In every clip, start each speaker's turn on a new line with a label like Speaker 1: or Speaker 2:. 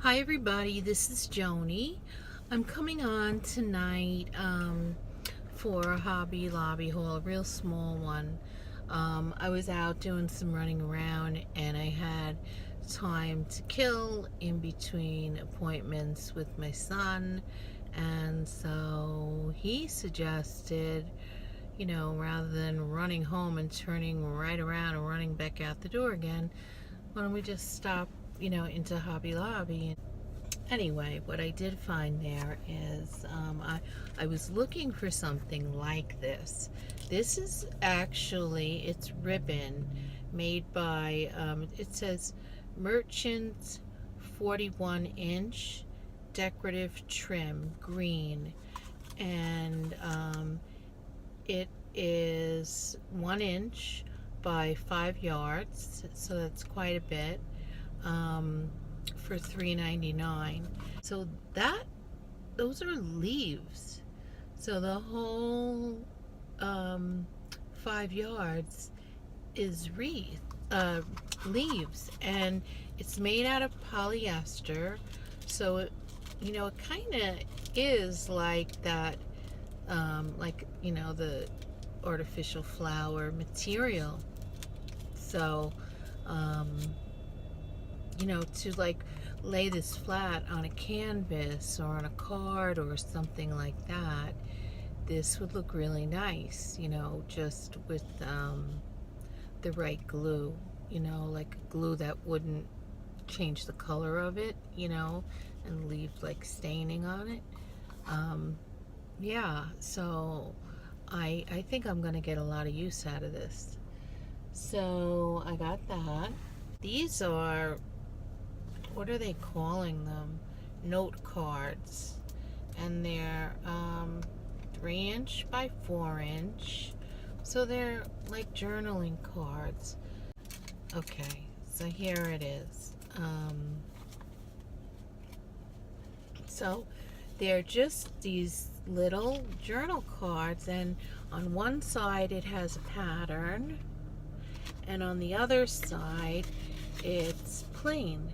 Speaker 1: Hi everybody, this is Joni. I'm coming on tonight for a Hobby Lobby haul, a real small one. I was out doing some running around and I had time to kill in between appointments with my son, and so he suggested, rather than running home and turning right around and running back out the door again, why don't we just stop, into Hobby Lobby. Anyway, what I did find there is I was looking for something like this. This is actually, it's ribbon made by, it says Merchant 41 inch decorative trim green, and it is 1 inch by 5 yards, so that's quite a bit, for $3.99. So those are leaves. So the whole 5 yards is leaves, and it's made out of polyester. So it kind of is like that, the artificial flower material. So, um, to like lay this flat on a canvas or on a card or something like that, this would look really nice, just with the right glue, like glue that wouldn't change the color of it, and leave like staining on it. Um, yeah, so I think I'm gonna get a lot of use out of this. So I got that. These are, what are they calling them? Note cards. And they're 3 inch by 4 inch. So they're like journaling cards. Okay, so here it is. So they're just these little journal cards, and on one side it has a pattern, and on the other side it's plain.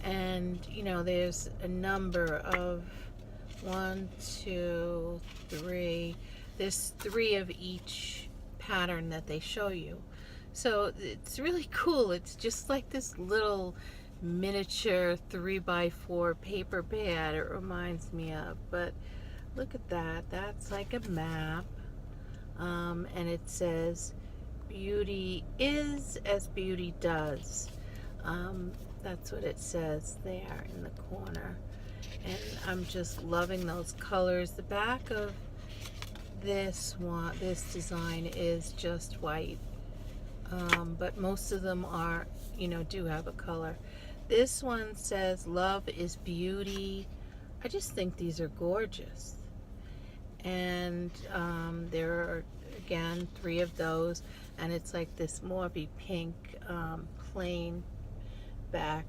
Speaker 1: And there's a number of 1, 2, 3. There's 3 of each pattern that they show you. So it's really cool. It's just like this little miniature 3x4 paper pad, it reminds me of. But look at that. That's like a map. And it says, beauty is as beauty does. That's what it says there in the corner. And I'm just loving those colors. The back of this design is just white, but most of them are, do have a color. This one says love is beauty. I just think these are gorgeous. And there are, again, 3 of those, and it's like this mauvey pink, plain back,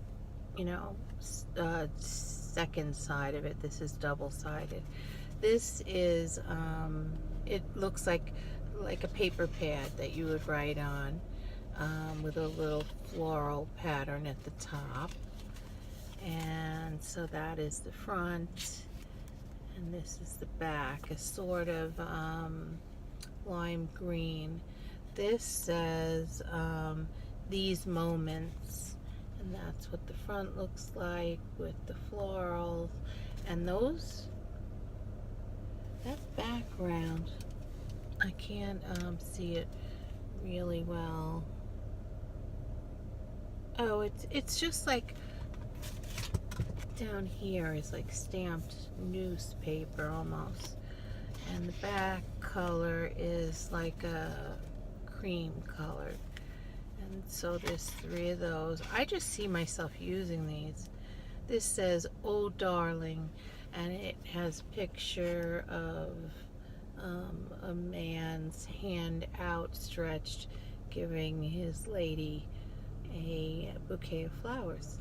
Speaker 1: second side of it. This is double-sided. This is, it looks like a paper pad that you would write on, with a little floral pattern at the top. And so that is the front, and this is the back, a sort of lime green. This says these moments, and that's what the front looks like with the florals. And that background, I can't see it really well. Oh, it's just like down here is like stamped newspaper almost, and the back color is like a cream color. And so there's 3 of those. I just see myself using these. This says, oh darling, and it has a picture of a man's hand outstretched giving his lady a bouquet of flowers.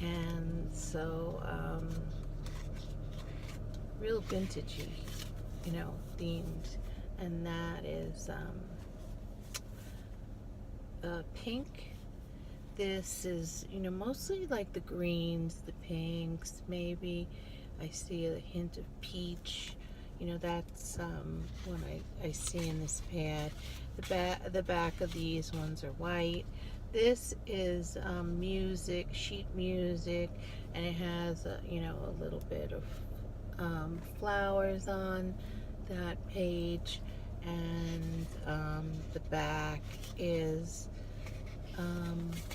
Speaker 1: And so real vintagey, themed. And that is pink. this is, you know, mostly like the greens, the pinks, maybe. I see a hint of peach. You know, that's what I see in this pad. The back of these ones are white. This is music, sheet music, and it has, you know, a little bit of flowers on that page. And the back is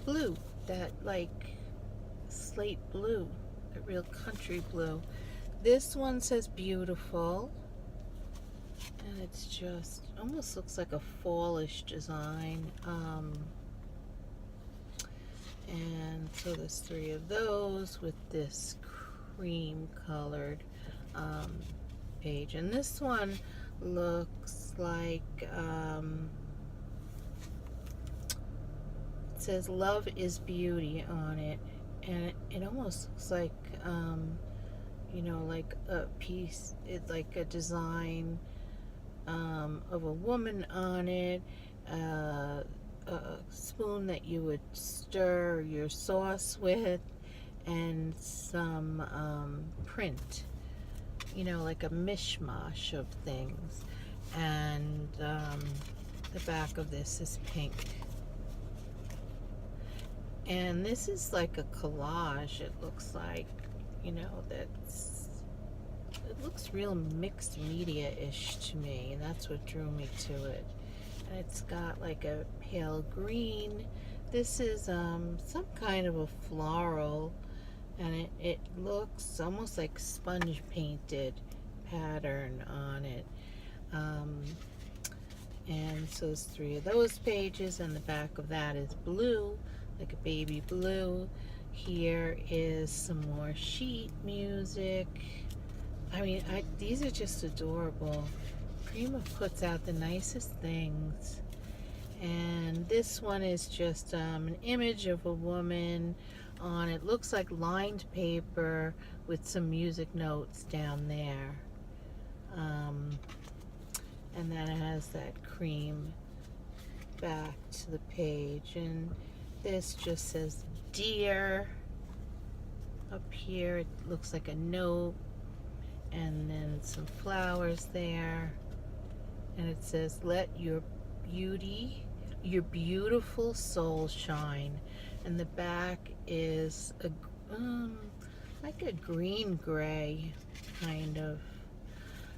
Speaker 1: blue, that like slate blue, a real country blue. This one says beautiful, and it's just almost looks like a fallish design. And so there's three of those with this cream colored page, and this one looks like it says love is beauty on it, and it almost looks like you know, like a piece, it's like a design of a woman on it, a spoon that you would stir your sauce with, and some print, you know, like a mishmash of things. And the back of this is pink. And this is like a collage, it looks like, you know, it looks real mixed media-ish to me, and that's what drew me to it. And it's got like a pale green. This is some kind of a floral, and it looks almost like sponge painted pattern on it. And so there's three of those pages, and the back of that is blue, like a baby blue. Here is some more sheet music. I mean, these are just adorable. Prima puts out the nicest things. And this one is just an image of a woman on, it looks like lined paper with some music notes down there. And then it has that cream back to the page. And this just says dear up here. It looks like a note, and then some flowers there, and it says let your beautiful soul shine. And the back is a like a green gray kind of.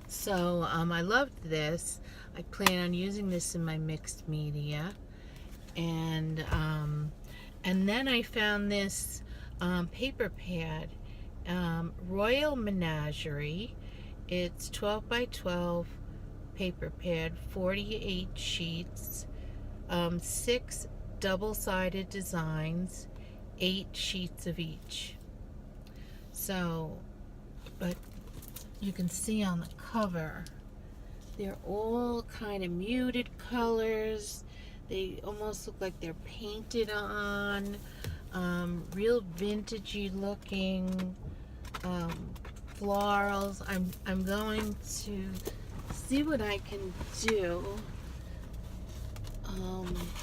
Speaker 1: So I loved this. I plan on using this in my mixed media. And then I found this paper pad, Royal Menagerie. It's 12 by 12 paper pad, 48 sheets, 6 double-sided designs, 8 sheets of each. So, but you can see on the cover, they're all kind of muted colors. They almost look like they're painted on. Real vintagey looking florals. I'm going to see what I can do.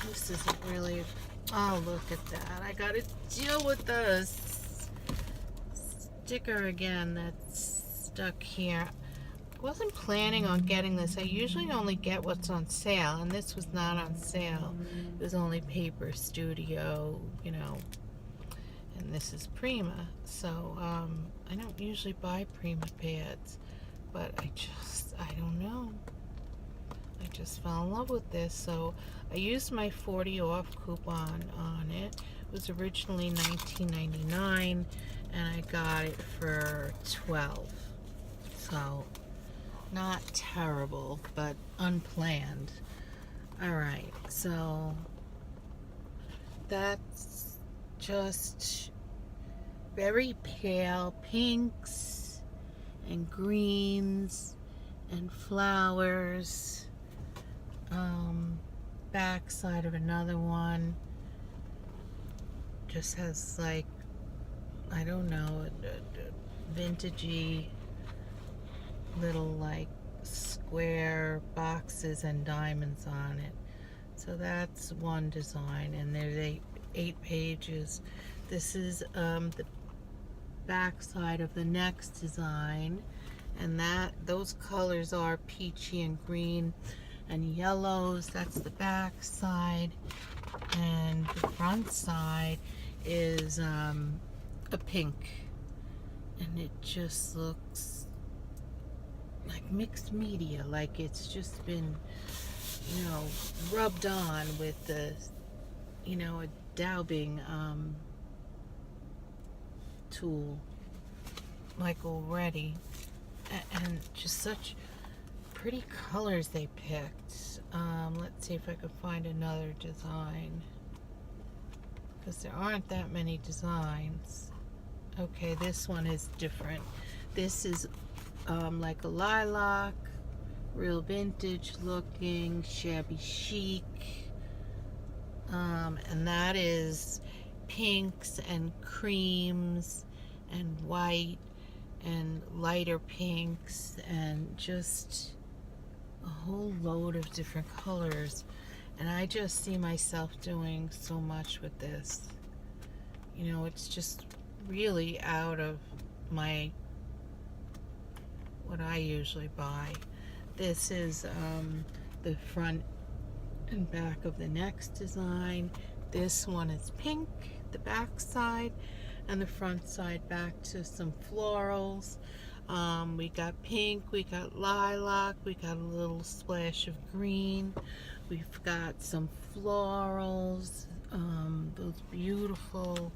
Speaker 1: This isn't really. Oh, look at that! I gotta deal with the sticker again that's stuck here. I wasn't planning on getting this. I usually only get what's on sale, and this was not on sale. It was only Paper Studio, you know, and this is Prima. So I don't usually buy Prima pads, but I don't know. I just fell in love with this, so I used my 40 off coupon on it. It was originally $19.99, and I got it for $12. So not terrible, but unplanned. Alright, so that's just very pale pinks and greens and flowers. Back side of another one just has like, I don't know, vintagey little like square boxes and diamonds on it. So that's one design, and there's 8 pages. This is the back side of the next design, and those colors are peachy and green and yellows. That's the back side, and the front side is a pink, and it just looks like mixed media, like it's just been, you know, rubbed on with the, you know, a daubing tool, like already. And just such pretty colors they picked. Let's see if I can find another design, because there aren't that many designs. Okay, this one is different. This is like a lilac, real vintage looking, shabby chic, and that is pinks and creams and white and lighter pinks and just a whole load of different colors. And I just see myself doing so much with this. You know, it's just really out of my what I usually buy. This is the front and back of the next design. This one is pink, the back side, and the front side back to some florals. We got pink, we got lilac, we got a little splash of green. We've got some florals, those beautiful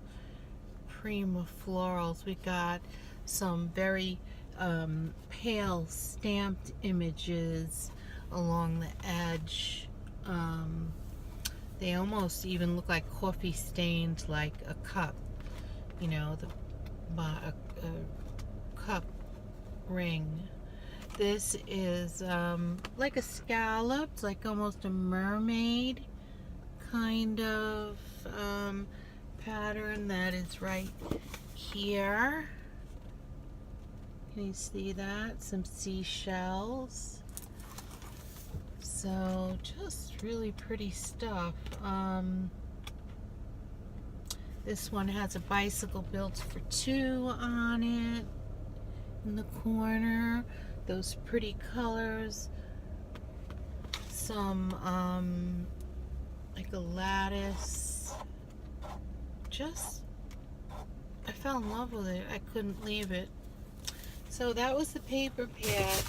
Speaker 1: Prima florals. We got some very pale stamped images along the edge. They almost even look like coffee stained, like a cup, you know, a cup ring. This is like a scallop, like almost a mermaid kind of pattern that is right here. Can you see that? Some seashells. So just really pretty stuff. This one has a bicycle built for two on it in the corner. Those pretty colors. Some like a lattice. Just, I fell in love with it. I couldn't leave it. So that was the paper pad.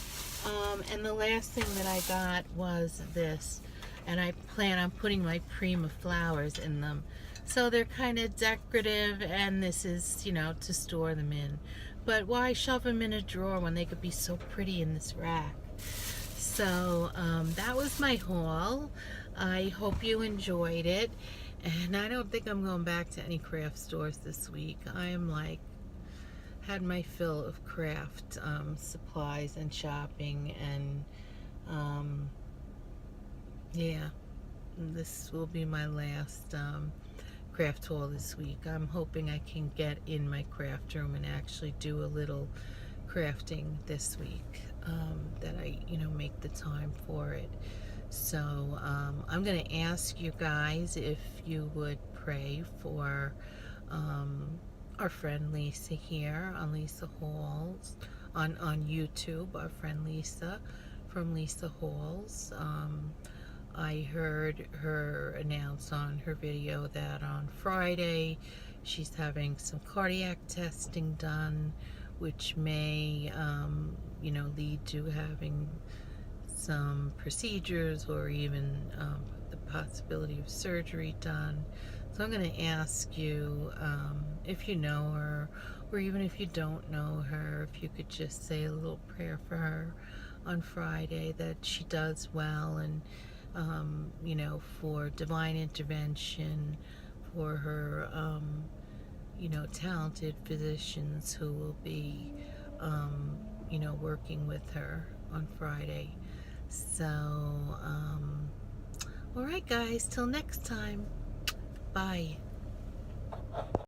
Speaker 1: And the last thing that I got was this, and I plan on putting my Prima flowers in them. So they're kind of decorative, and this is, you know, to store them in. But why shove them in a drawer when they could be so pretty in this rack? So that was my haul. I hope you enjoyed it, and I don't think I'm going back to any craft stores this week. I am like, had my fill of craft supplies and shopping, and yeah, this will be my last craft haul this week. I'm hoping I can get in my craft room and actually do a little crafting this week, that I, you know, make the time for it. So I'm gonna ask you guys if you would pray for our friend Lisa here on Lisa Halls on YouTube. Our friend Lisa from Lisa Halls. I heard her announce on her video that on Friday she's having some cardiac testing done, which may you know, lead to having some procedures or even the possibility of surgery done. So I'm going to ask you, if you know her, or even if you don't know her, if you could just say a little prayer for her on Friday, that she does well, and you know, for divine intervention, for her you know, talented physicians who will be you know, working with her on Friday. So all right guys, till next time, bye.